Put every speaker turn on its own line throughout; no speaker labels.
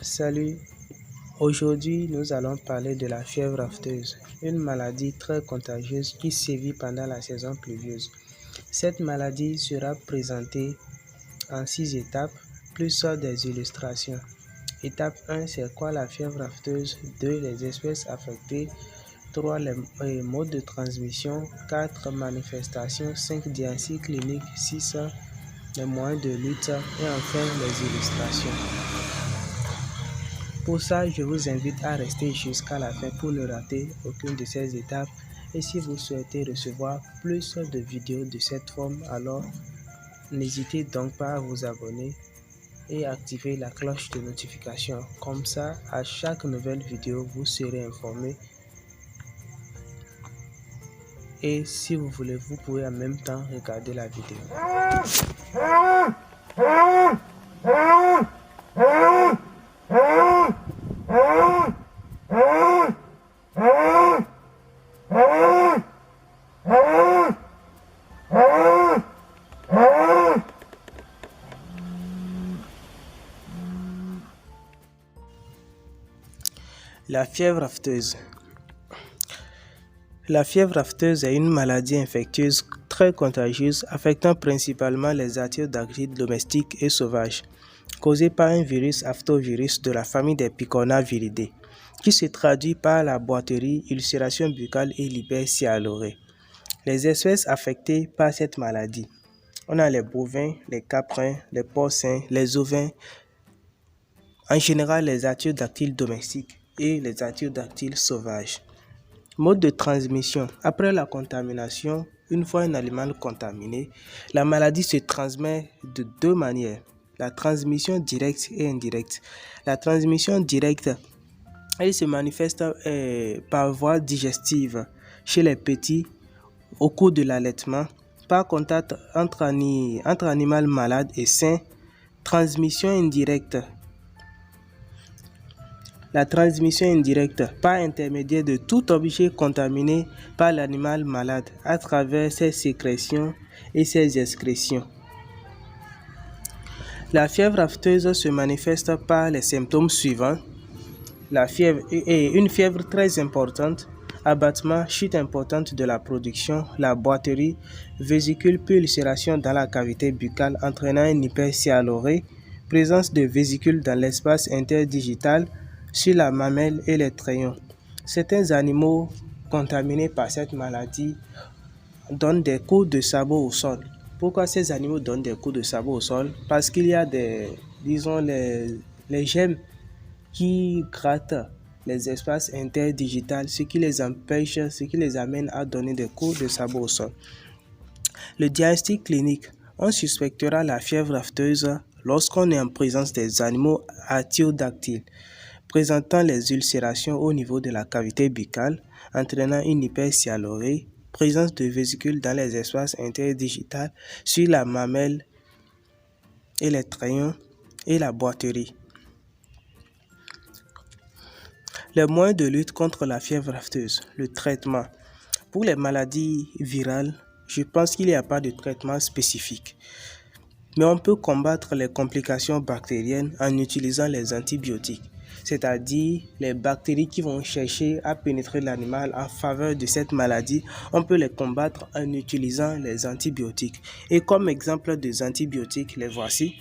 Salut, aujourd'hui nous allons parler de la fièvre afteuse, une maladie très contagieuse qui sévit pendant la saison pluvieuse. Cette maladie sera présentée en 6 étapes, plus des illustrations. Étape 1, c'est quoi la fièvre afteuse? 2, les espèces affectées. 3, les modes de transmission. 4, manifestations. 5, diagnostic clinique. 6, les moyens de lutte. Et enfin, les illustrations. Pour ça, je vous invite à rester jusqu'à la fin pour ne rater aucune de ces étapes. Et si vous souhaitez recevoir plus de vidéos de cette forme, alors n'hésitez donc pas à vous abonner et activer la cloche de notification. Comme ça, à chaque nouvelle vidéo, vous serez informé. Et si vous voulez, vous pouvez en même temps regarder la vidéo. La fièvre afteuse. La fièvre afteuse est une maladie infectieuse très contagieuse affectant principalement les artiodactyles domestiques et sauvages, causée par un virus aftovirus de la famille des Picornaviridae, qui se traduit par la boiterie, ulcération buccale et l'hypersialorrhée. Les espèces affectées par cette maladie, on a les bovins, les caprins, les porcins, les ovins, en général les artiodactyles domestiques et les artiodactyles sauvages. Mode de transmission. Après la contamination, une fois un animal contaminé, la maladie se transmet de deux manières. La transmission directe et indirecte. La transmission directe, elle se manifeste par voie digestive chez les petits au cours de l'allaitement, par contact entre animal malade et sain. Transmission indirecte. La transmission indirecte par intermédiaire de tout objet contaminé par l'animal malade à travers ses sécrétions et ses excrétions. La fièvre afteuse se manifeste par les symptômes suivants. La fièvre est une fièvre très importante, abattement, chute importante de la production, la boiterie, vésicule puis ulcération dans la cavité buccale entraînant une hypersialorrhée, présence de vésicules dans l'espace interdigital, sur la mamelle et les trayons. Certains animaux contaminés par cette maladie donnent des coups de sabot au sol. Pourquoi ces animaux donnent des coups de sabot au sol? Parce qu'il y a les gemmes qui grattent les espaces interdigitales, ce qui les empêche, ce qui les amène à donner des coups de sabot au sol. Le diagnostic clinique. On suspectera la fièvre afteuse lorsqu'on est en présence des animaux artiodactyles présentant les ulcérations au niveau de la cavité buccale, entraînant une hypersialorrhée, présence de vésicules dans les espaces interdigitales, sur la mamelle et les trayons et la boiterie. Les moyens de lutte contre la fièvre afteuse. Le traitement. Pour les maladies virales, je pense qu'il n'y a pas de traitement spécifique. Mais on peut combattre les complications bactériennes en utilisant les antibiotiques, c'est-à-dire les bactéries qui vont chercher à pénétrer l'animal en faveur de cette maladie. On peut les combattre en utilisant les antibiotiques. Et comme exemple des antibiotiques, les voici.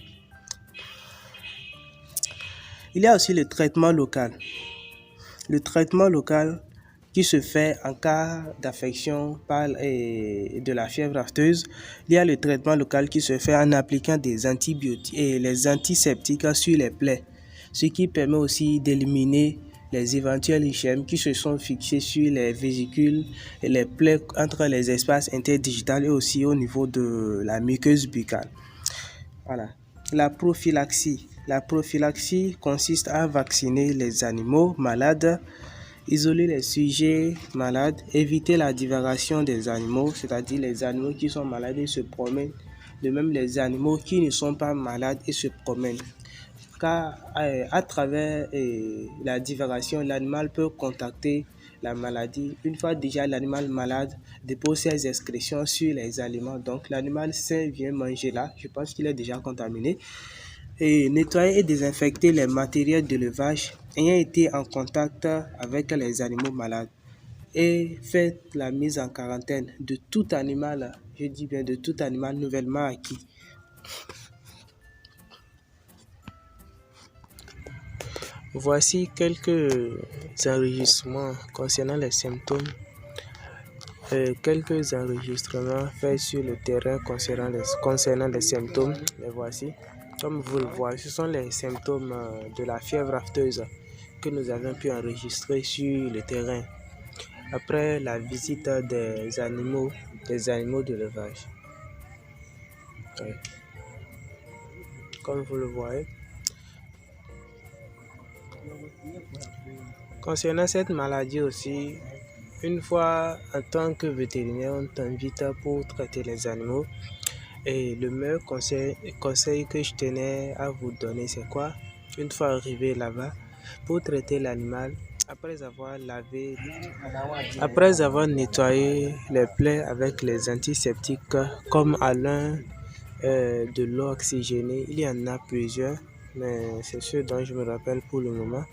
Il y a aussi le traitement local. Le traitement local qui se fait en cas d'affection de la fièvre afteuse. Il y a le traitement local qui se fait en appliquant des antibiotiques et les antiseptiques sur les plaies, ce qui permet aussi d'éliminer les éventuels lichens qui se sont fixés sur les vésicules et les plaies entre les espaces interdigitales et aussi au niveau de la muqueuse buccale. Voilà. La prophylaxie. La prophylaxie consiste à vacciner les animaux malades, isoler les sujets malades, éviter la divagation des animaux, c'est-à-dire les animaux qui sont malades et se promènent, de même les animaux qui ne sont pas malades et se promènent. Car à travers la divagation, l'animal peut contacter la maladie. Une fois déjà l'animal malade dépose ses excrétions sur les aliments, donc l'animal sain vient manger là, je pense qu'il est déjà contaminé. Et nettoyer et désinfecter les matériels d'élevage ayant été en contact avec les animaux malades. Et faites la mise en quarantaine de tout animal, je dis bien de tout animal nouvellement acquis. Voici quelques enregistrements concernant les symptômes, quelques enregistrements faits sur le terrain concernant les symptômes. Les voici. Comme vous le voyez, ce sont les symptômes de la fièvre afteuse que nous avons pu enregistrer sur le terrain après la visite des animaux de l'élevage. Oui. Comme vous le voyez. Concernant cette maladie aussi, une fois en tant que vétérinaire, on t'invite pour traiter les animaux. Et le meilleur conseil que je tenais à vous donner, c'est quoi? Une fois arrivé là-bas, pour traiter l'animal, après avoir nettoyé les plaies avec les antiseptiques comme de l'eau oxygénée, il y en a plusieurs, mais c'est ceux dont je me rappelle pour le moment.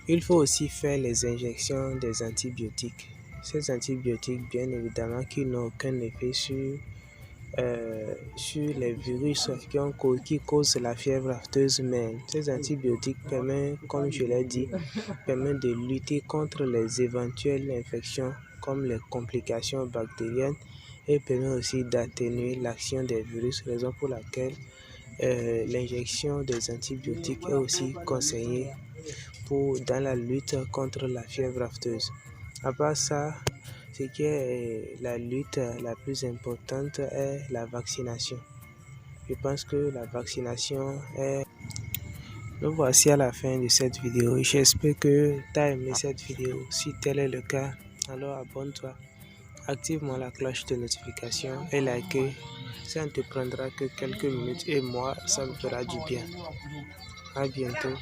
Il faut aussi faire les injections des antibiotiques. Ces antibiotiques, bien évidemment, qui n'ont aucun effet sur les virus qui causent la fièvre afteuse, mais ces antibiotiques permettent, comme je l'ai dit, de lutter contre les éventuelles infections comme les complications bactériennes et permet aussi d'atténuer l'action des virus, raison pour laquelle l'injection des antibiotiques est aussi conseillée dans la lutte contre la fièvre afteuse. À part ça, ce qui est la lutte la plus importante est la vaccination. Je pense que la vaccination est... Nous voici à la fin de cette vidéo. J'espère que tu as aimé cette vidéo. Si tel est le cas, alors abonne-toi. Active-moi la cloche de notification et like. Ça ne te prendra que quelques minutes et moi, ça me fera du bien. À bientôt.